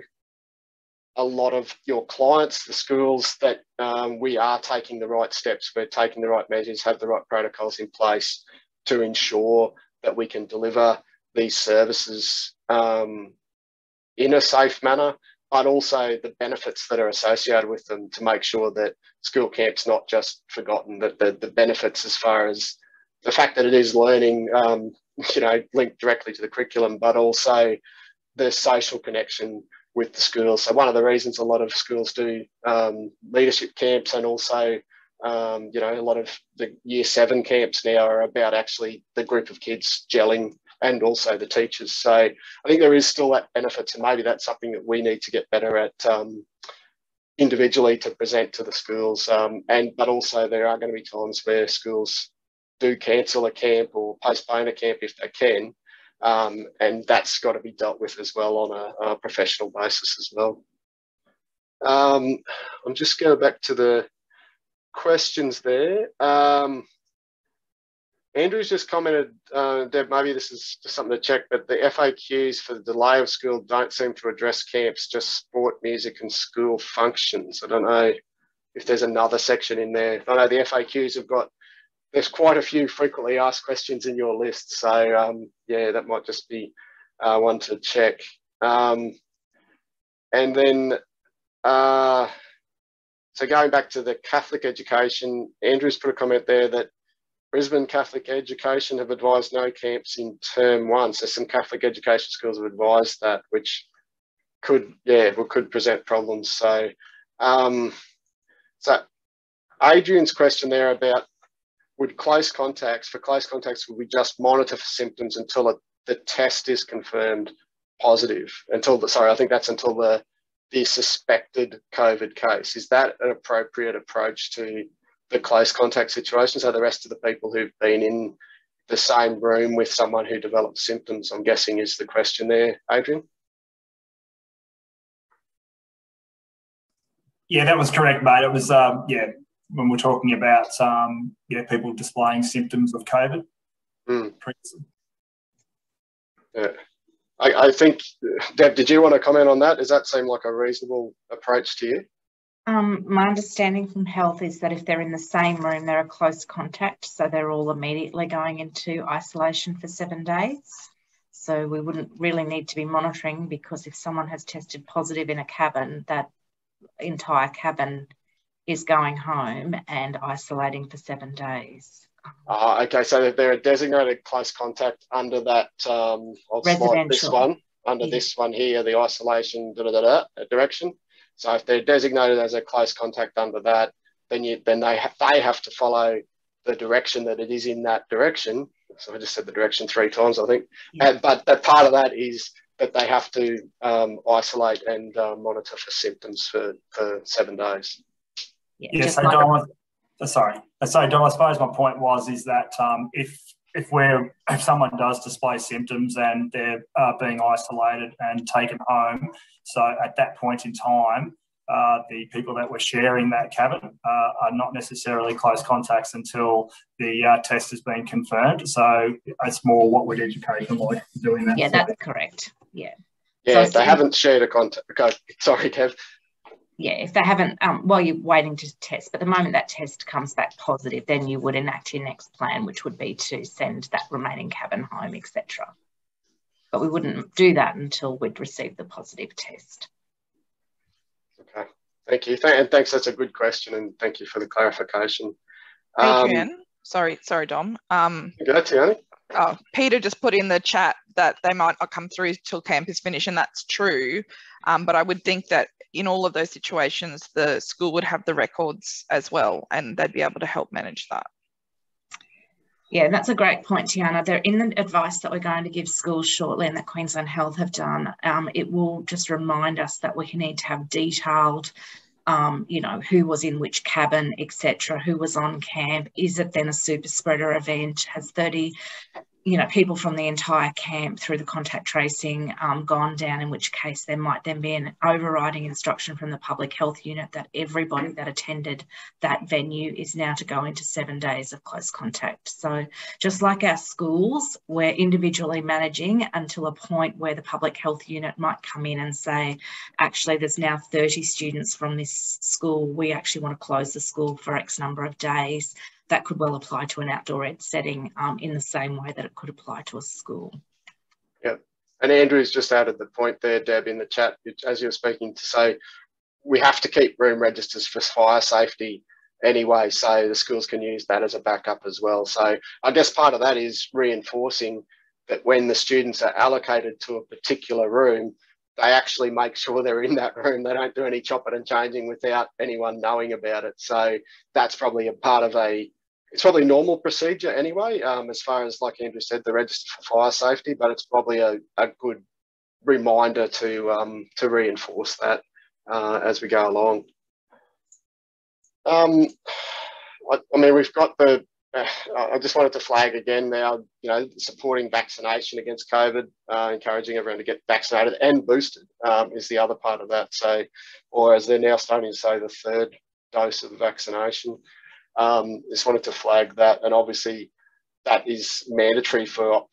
a lot of your clients, the schools, that we are taking the right steps, we're taking the right measures, have the right protocols in place to ensure that we can deliver these services in a safe manner, but also the benefits that are associated with them, to make sure that school camp's not just forgotten, that the benefits as far as the fact that it is learning, linked directly to the curriculum, but also the social connection with the schools. So one of the reasons a lot of schools do leadership camps, and also, a lot of the year 7 camps now are about actually the group of kids gelling, and also the teachers. So I think there is still that benefit, and maybe that's something that we need to get better at individually to present to the schools. But also there are going to be times where schools do cancel a camp or postpone a camp if they can, and that's got to be dealt with as well on a professional basis as well. I'm just going back to the questions there. Andrew's just commented, Deb, maybe this is just something to check, but the FAQs for the delay of school don't seem to address camps, just sport, music and school functions. I don't know if there's another section in there. I know the FAQs have got, there's quite a few frequently asked questions in your list. So, that might just be one to check. And then, so going back to the Catholic education, Andrew's put a comment there that Brisbane Catholic Education have advised no camps in term 1. So some Catholic education schools have advised that, which could present problems. So, Adrian's question there about, would close contacts, would we just monitor for symptoms until the test is confirmed positive? I think that's until the suspected COVID case. Is that an appropriate approach to the close contact situation? So the rest of the people who've been in the same room with someone who developed symptoms, I'm guessing, is the question there, Adrian? Yeah, that was correct, mate. It was, when we're talking about, people displaying symptoms of COVID. Previously. Yeah. I think, Deb, did you want to comment on that? Does that seem like a reasonable approach to you? My understanding from health is that if they're in the same room, they're a close contact, so they're all immediately going into isolation for 7 days. So we wouldn't really need to be monitoring, because if someone has tested positive in a cabin, that entire cabin is going home and isolating for 7 days. Okay, so if they're a designated close contact under that, I'll slide this one, this one here, the isolation direction. So if they're designated as a close contact under that, then they have to follow the direction that it is in that direction. So I just said the direction 3 times, I think. Yeah. But that part of that is that they have to isolate and monitor for symptoms for 7 days. Yeah, so Dom, I suppose my point is that if someone does display symptoms and they're being isolated and taken home, so at that point in time, the people that were sharing that cabin are not necessarily close contacts until the test has been confirmed. So it's more what would educationally do in that. Yeah, that's correct. Yeah. Yeah, so they haven't shared a contact. Okay, sorry, Kev. Yeah, if they haven't, while you're waiting to test, but the moment that test comes back positive, then you would enact your next plan, which would be to send that remaining cabin home, etc. but we wouldn't do that until we'd received the positive test. Okay, thank you. And thanks, that's a good question, and thank you for the clarification. Adrian, sorry, Dom. Go, Tiani. Peter just put in the chat that they might not come through till camp is finished, and that's true. But I would think that in all of those situations, the school would have the records as well, and they'd be able to help manage that. Yeah, that's a great point, Tiana. They're in the advice that we're going to give schools shortly and that Queensland Health have done. It will just remind us that we need to have detailed, you know, who was in which cabin, etc., who was on camp. Is it then a super spreader event? Has 30, you know, people from the entire camp through the contact tracing gone down, in which case there might then be an overriding instruction from the public health unit that everybody that attended that venue is now to go into 7 days of close contact. So just like our schools, we're individually managing until a point where the public health unit might come in and say, actually, there's now 30 students from this school. We actually want to close the school for X number of days. That could well apply to an outdoor ed setting in the same way that it could apply to a school. Yep. And Andrew's just added the point there, Deb, in the chat, as you were speaking, to say we have to keep room registers for fire safety anyway, so the schools can use that as a backup as well. So I guess part of that is reinforcing that when the students are allocated to a particular room, they actually make sure they're in that room. They don't do any chopping and changing without anyone knowing about it. So that's probably a part of it's probably normal procedure anyway, as far as, like Andrew said, the register for fire safety, but it's probably a good reminder to reinforce that as we go along. I mean, we've got I just wanted to flag again now, you know, supporting vaccination against COVID, encouraging everyone to get vaccinated and boosted is the other part of that. So, or as they're now starting to say, the third dose of the vaccination. Just wanted to flag that, and obviously that is mandatory for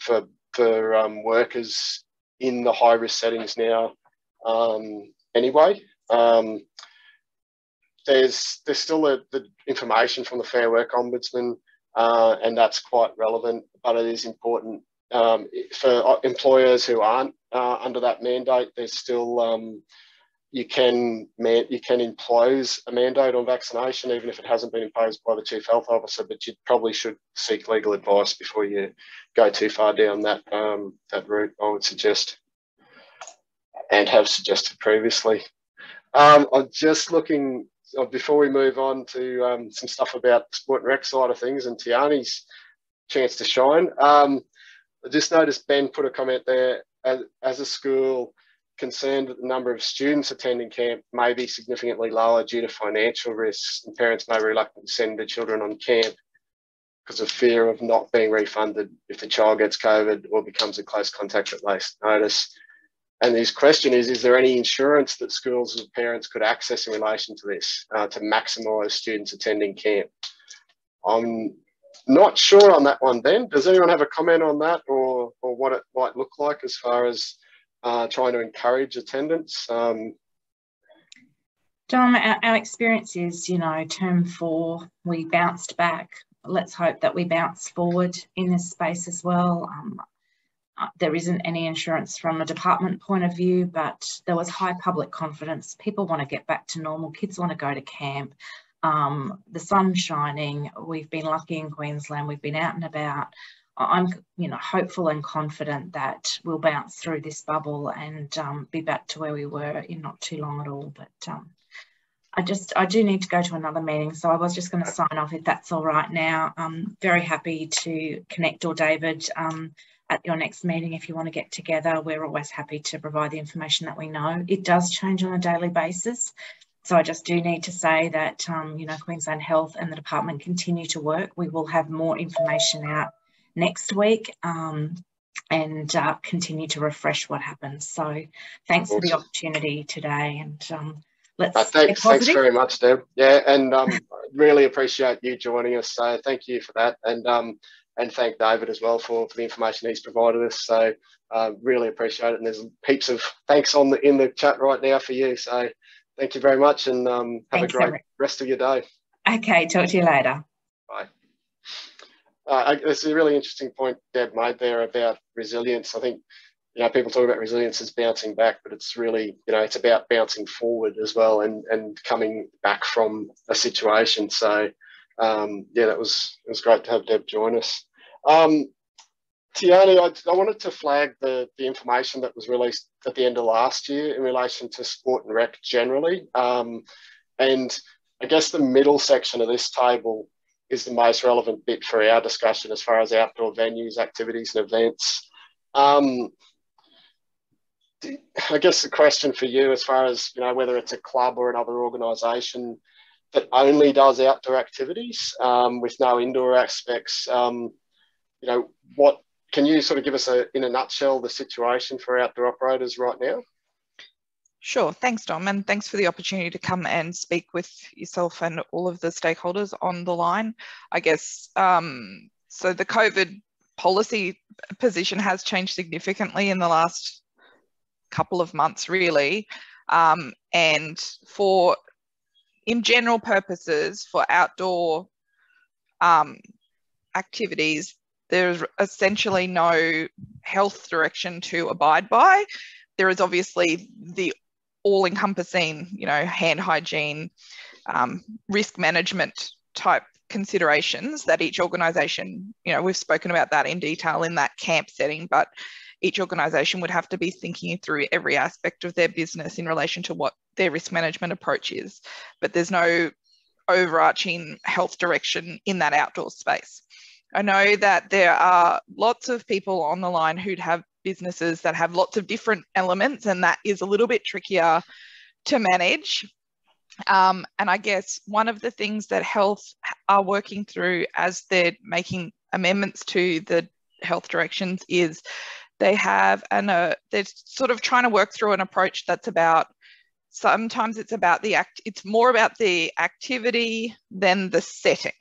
workers in the high risk settings now. Anyway, there's still the information from the Fair Work Ombudsman, and that's quite relevant, but it is important for employers who aren't under that mandate. There's still you can impose a mandate on vaccination, even if it hasn't been imposed by the Chief Health Officer, but you probably should seek legal advice before you go too far down that route, I would suggest, and have suggested previously. I'm just looking, before we move on to some stuff about the sport and rec side of things and Tiani's chance to shine. I just noticed Ben put a comment there, as a school, concerned that the number of students attending camp may be significantly lower due to financial risks, and parents may be reluctant to send their children on camp because of fear of not being refunded if the child gets COVID or becomes a close contact at last notice. And his question is there any insurance that schools and parents could access in relation to this to maximise students attending camp? I'm not sure on that one, Ben. Does anyone have a comment on that, or what it might look like as far as trying to encourage attendance? Dom, our experience is, you know, term 4, we bounced back. Let's hope that we bounce forward in this space as well. There isn't any insurance from a department point of view, but there was high public confidence. People want to get back to normal. Kids want to go to camp. The sun's shining. We've been lucky in Queensland. We've been out and about. I'm, you know, hopeful and confident that we'll bounce through this bubble and be back to where we were in not too long at all. But I do need to go to another meeting, so I was just going to sign off if that's all right now. I'm very happy to connect, or David, at your next meeting if you want to get together. We're always happy to provide the information that we know. It does change on a daily basis. So I just do need to say that, you know, Queensland Health and the department continue to work. We will have more information out next week and continue to refresh what happens. So thanks for the opportunity today, and let's thanks very much, Deb. Yeah, and really appreciate you joining us. So thank you for that, and thank David as well for the information he's provided us. So really appreciate it, and there's heaps of thanks in the chat right now for you. So thank you very much, and have a great rest of your day. Okay, talk to you later. Bye. It's a really interesting point Deb made there about resilience. I think, you know, people talk about resilience as bouncing back, but it's really, you know, it's about bouncing forward as well and coming back from a situation. So, yeah, it was great to have Deb join us. Tiani, I wanted to flag the information that was released at the end of last year in relation to sport and rec generally. And I guess the middle section of this table is the most relevant bit for our discussion as far as outdoor venues, activities and events. I guess the question for you, as far as, you know, whether it's a club or another organisation that only does outdoor activities with no indoor aspects, you know, what can you sort of give us in a nutshell the situation for outdoor operators right now? Sure, thanks Dom, and thanks for the opportunity to come and speak with yourself and all of the stakeholders on the line. I guess, so the COVID policy position has changed significantly in the last couple of months really, and for, in general purposes, for outdoor activities, there's essentially no health direction to abide by. There is obviously the all-encompassing, you know, hand hygiene, risk management type considerations that each organisation, you know, we've spoken about that in detail in that camp setting, but each organisation would have to be thinking through every aspect of their business in relation to what their risk management approach is. But there's no overarching health direction in that outdoor space. I know that there are lots of people on the line who'd have businesses that have lots of different elements, and that is a little bit trickier to manage. And I guess one of the things that health are working through as they're making amendments to the health directions is they have they're sort of trying to work through an approach that's about, sometimes it's about it's more about the activity than the setting.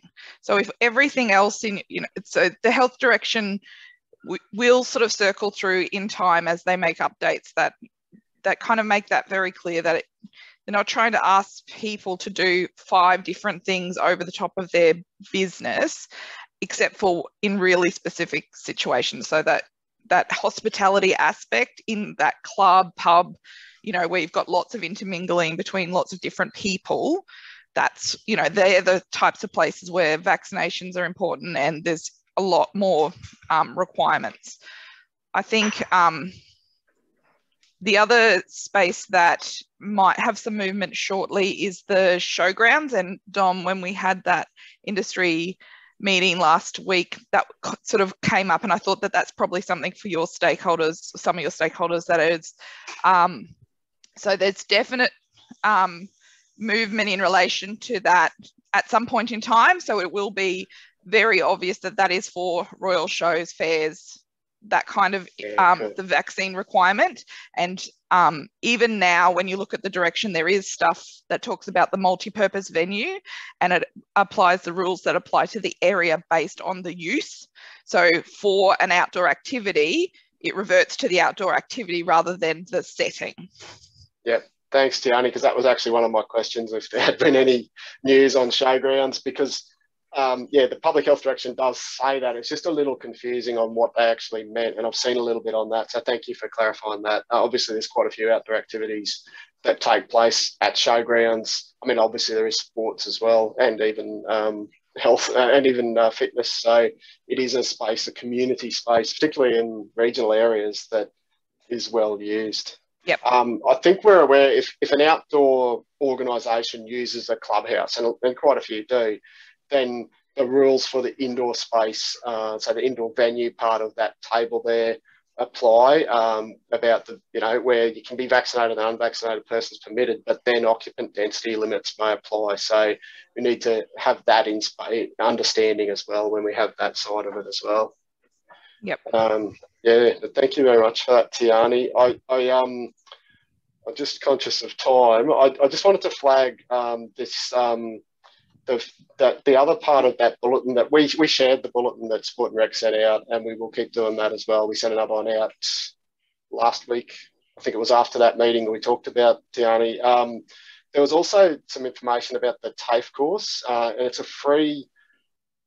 So if everything else in, you know, so the health direction will sort of circle through in time as they make updates that kind of make that very clear, that they're not trying to ask people to do 5 different things over the top of their business, except for in really specific situations. So that hospitality aspect in that club, pub, you know, where you've got lots of intermingling between lots of different people, that's, you know, they're the types of places where vaccinations are important and there's a lot more requirements. I think the other space that might have some movement shortly is the showgrounds. And Dom, when we had that industry meeting last week, that sort of came up, and I thought that that's probably something for your stakeholders, some of your stakeholders, that is. So there's definite movement in relation to that at some point in time. So it will be very obvious that that is for royal shows, fairs, that kind of the vaccine requirement. And even now, when you look at the direction, there is stuff that talks about the multi-purpose venue, and it applies the rules that apply to the area based on the use. So for an outdoor activity, it reverts to the outdoor activity rather than the setting. Yep. Thanks, Tiani, because that was actually one of my questions, if there had been any news on showgrounds, because yeah, the public health direction does say that. It's just a little confusing on what they actually meant, and I've seen a little bit on that, so thank you for clarifying that. Obviously, there's quite a few outdoor activities that take place at showgrounds. I mean, obviously there is sports as well, and even health and even fitness, so it is a space, a community space, particularly in regional areas, that is well used. Yep. I think we're aware if an outdoor organisation uses a clubhouse, and quite a few do, then the rules for the indoor space, so the indoor venue part of that table there, apply about the, you know, where you can be vaccinated and unvaccinated persons permitted, but then occupant density limits may apply. So we need to have that in understanding as well when we have that side of it as well. Yep. Yeah, thank you very much for that, Tiani. I'm just conscious of time. I just wanted to flag this the other part of that bulletin, that we shared the bulletin that Sport and Rec sent out, and we will keep doing that as well. We sent another one out last week. I think it was after that meeting we talked about, Tiani. There was also some information about the Tafe course, and it's a free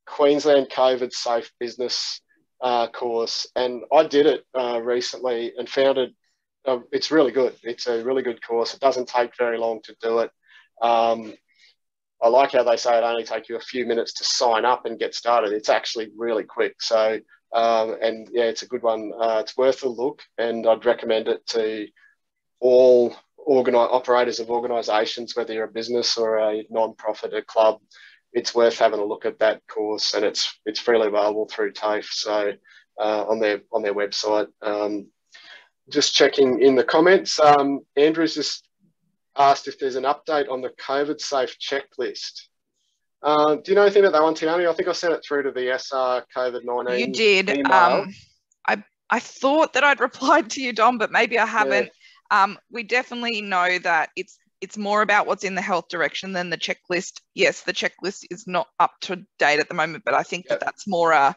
Queensland COVID safe business course, and I did it recently and found it. It's really good. It's a really good course. It doesn't take very long to do it. I like how they say it only takes you a few minutes to sign up and get started. It's actually really quick. So, and yeah, it's a good one. It's worth a look, and I'd recommend it to all operators of organisations, whether you're a business or a non-profit, a club. It's worth having a look at that course, and it's freely available through Tafe. So on their website. Just checking in the comments. Andrew's just asked if there's an update on the COVID safe checklist. Do you know anything about that one, Tiani? I think I sent it through to the SR COVID-19 You did. email. I thought that I'd replied to you, Dom, but maybe I haven't. Yeah. We definitely know that it's more about what's in the health direction than the checklist. Yes, the checklist is not up to date at the moment, but I think that that's more a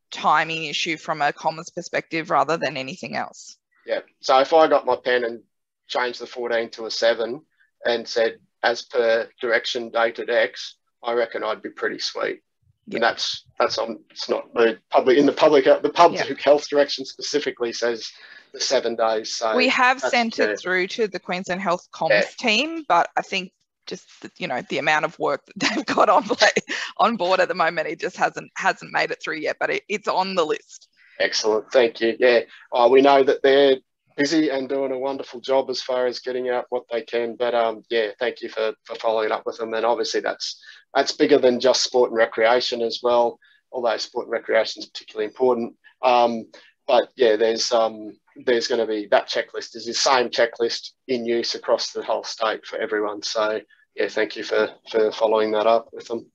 timing issue from a comms perspective rather than anything else. Yeah. So if I got my pen and changed the 14 to a 7 and said, as per direction dated X, I reckon I'd be pretty sweet. Yep. And that's on. It's not the public in the public. The public health direction specifically says the 7 days. So we have sent it through to the Queensland Health Comms team, but I think just the amount of work that they've got on board at the moment, it just hasn't made it through yet. But it's on the list. Excellent, thank you. Yeah, we know that they're busy and doing a wonderful job as far as getting out what they can. But yeah, thank you for following up with them. And obviously that's bigger than just sport and recreation as well, although sport and recreation is particularly important. But yeah, there's going to be that checklist is the same checklist in use across the whole state for everyone. So yeah, thank you for following that up with them.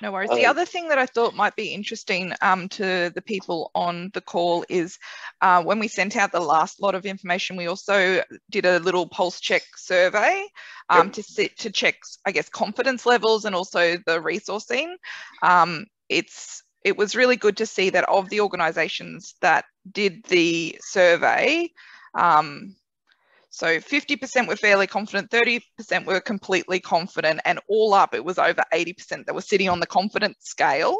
No worries. The other thing that I thought might be interesting to the people on the call is when we sent out the last lot of information, we also did a little pulse check survey to check, I guess, confidence levels and also the resourcing. It was really good to see that of the organisations that did the survey, so 50% were fairly confident, 30% were completely confident, and all up, it was over 80% that were sitting on the confidence scale.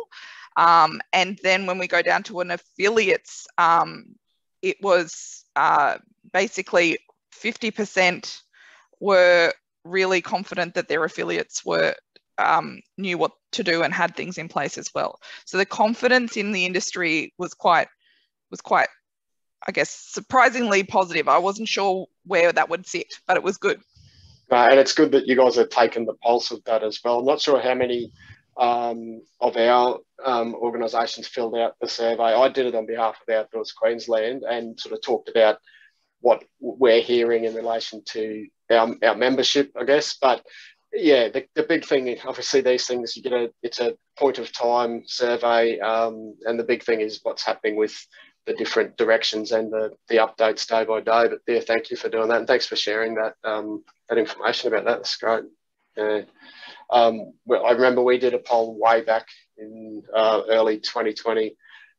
And then when we go down to an affiliates, it was basically 50% were really confident that their affiliates were knew what to do and had things in place as well. So the confidence in the industry was quite, I guess, surprisingly positive. I wasn't sure where that would sit, but it was good. And it's good that you guys have taken the pulse of that as well. I'm not sure how many of our organisations filled out the survey. I did it on behalf of Outdoors Queensland and sort of talked about what we're hearing in relation to our membership, I guess. But yeah, the big thing, obviously these things, it's a point of time survey, and the big thing is what's happening with the different directions and the updates day by day. But yeah, thank you for doing that, and thanks for sharing that that information about that. That's great. Yeah. Well, I remember we did a poll way back in early 2020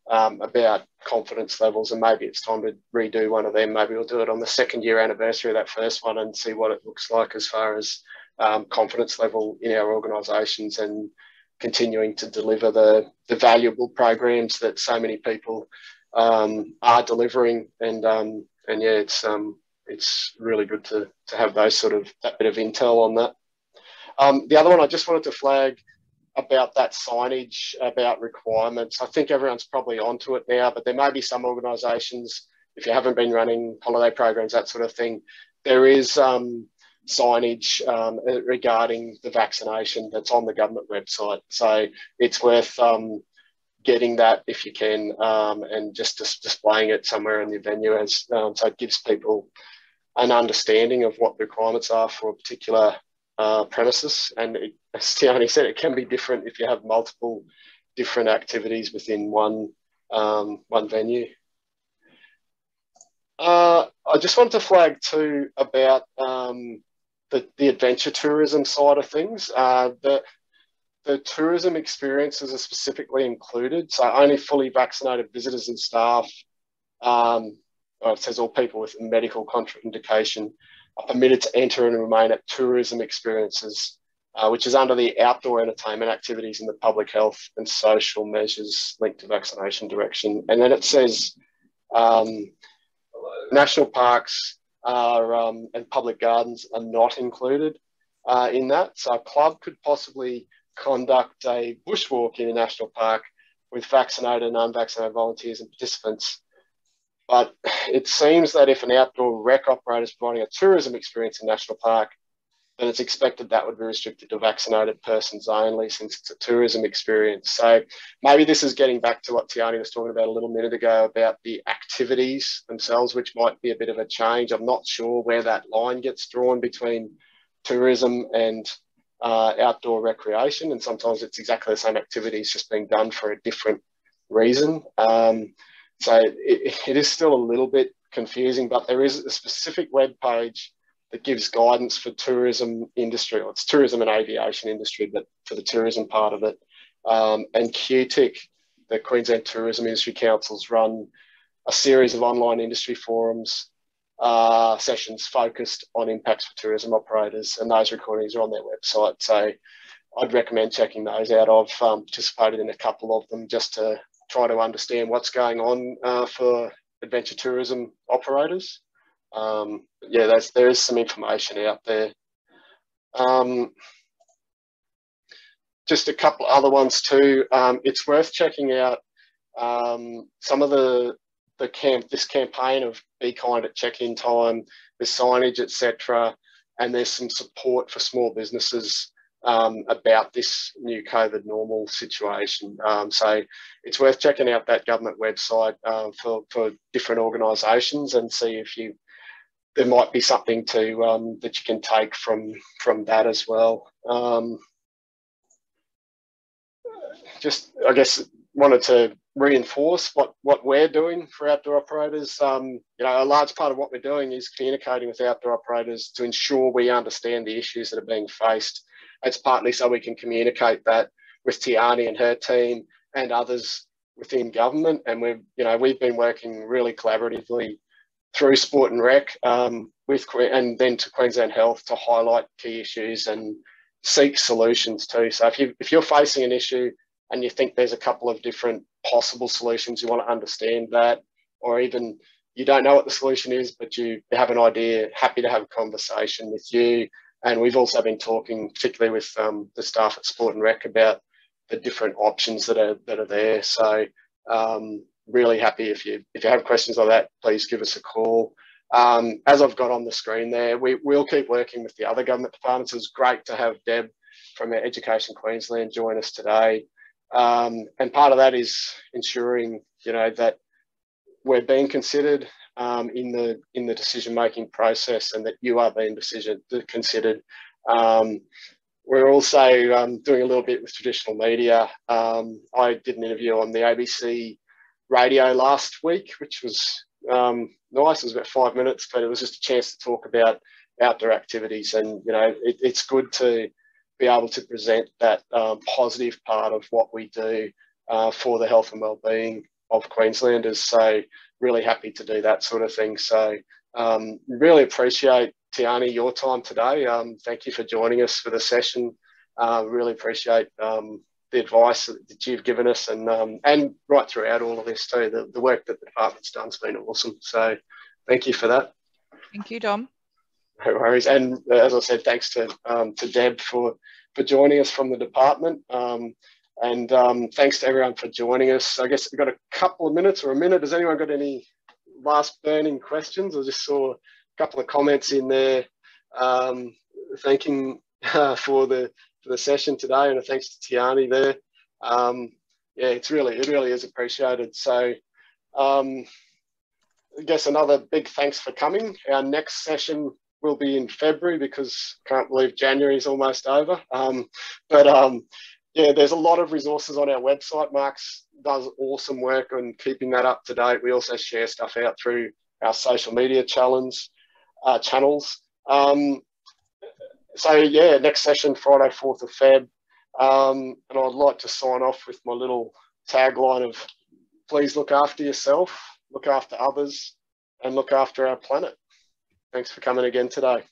about confidence levels, and maybe it's time to redo one of them. Maybe we'll do it on the 2nd year anniversary of that first one and see what it looks like as far as confidence level in our organisations and continuing to deliver the valuable programs that so many people are delivering. And yeah, it's really good to have that bit of intel on that. The other one I just wanted to flag about that signage about requirements. I think everyone's probably onto it now, but there may be some organisations, if you haven't been running holiday programs, that sort of thing, there is signage regarding the vaccination that's on the government website. So it's worth getting that if you can, and just displaying it somewhere in the venue as so it gives people an understanding of what the requirements are for a particular premises. And as Tiani said, it can be different if you have multiple different activities within one venue. I just wanted to flag too about the adventure tourism side of things. The tourism experiences are specifically included, so only fully vaccinated visitors and staff, it says all people with medical contraindication, are permitted to enter and remain at tourism experiences which is under the outdoor entertainment activities in the public health and social measures linked to vaccination direction. And then it says national parks are, and public gardens are not included in that. So a club could possibly conduct a bushwalk in a national park with vaccinated and unvaccinated volunteers and participants. But it seems that if an outdoor rec operator is providing a tourism experience in a national park, then it's expected that would be restricted to vaccinated persons only, since it's a tourism experience. So maybe this is getting back to what Tiani was talking about a little minute ago about the activities themselves, which might be a bit of a change. I'm not sure where that line gets drawn between tourism and outdoor recreation, and sometimes it's exactly the same activities just being done for a different reason. So it is still a little bit confusing, but there is a specific web page that gives guidance for tourism industry, or it's tourism and aviation industry, but for the tourism part of it. And QTIC, the Queensland Tourism Industry Councils, run a series of online industry forums, sessions focused on impacts for tourism operators, and those recordings are on their website. So I'd recommend checking those out. I've participated in a couple of them just to try to understand what's going on for adventure tourism operators. Yeah, there is some information out there. Just a couple other ones too. It's worth checking out some of this campaign of Be Kind at check-in time, there's signage, etc., and there's some support for small businesses about this new COVID normal situation. So it's worth checking out that government website for different organisations and see if there might be something to that you can take from that as well. Just, I guess, wanted to reinforce what we're doing for outdoor operators. You know, a large part of what we're doing is communicating with outdoor operators to ensure we understand the issues that are being faced. It's partly so we can communicate that with Tiani and her team and others within government. And we've been working really collaboratively through Sport and Rec and then to Queensland Health to highlight key issues and seek solutions too. So if you're facing an issue and you think there's a couple of different possible solutions, you want to understand that, or even you don't know what the solution is, but you have an idea, happy to have a conversation with you. And we've also been talking, particularly with the staff at Sport and Rec, about the different options that are there. So really happy if you have questions like that, please give us a call. As I've got on the screen there, we'll keep working with the other government departments. It was great to have Deb from Education Queensland join us today. And part of that is ensuring, that we're being considered in the decision-making process, and that you are being considered. We're also doing a little bit with traditional media. I did an interview on the ABC radio last week, which was nice. It was about 5 minutes, but it was just a chance to talk about outdoor activities. And, it's good to be able to present that positive part of what we do for the health and wellbeing of Queenslanders. So really happy to do that sort of thing. So really appreciate, Tiani, your time today. Thank you for joining us for the session. Really appreciate the advice that you've given us, and right throughout all of this too. The work that the department's done has been awesome. So thank you for that. Thank you, Dom. No worries. And as I said, thanks to Deb for joining us from the department. And thanks to everyone for joining us. I guess we've got a couple of minutes or a minute. Has anyone got any last burning questions? I just saw a couple of comments in there thanking for the session today, and a thanks to Tiani there. Yeah, it really is appreciated. So I guess another big thanks for coming. Our next session will be in February, because I can't believe January is almost over. Yeah, there's a lot of resources on our website. Mark's does awesome work on keeping that up to date. We also share stuff out through our social media channels. So yeah, next session, Friday, 4th of Feb. And I'd like to sign off with my little tagline of, please look after yourself, look after others, and look after our planet. Thanks for coming again today.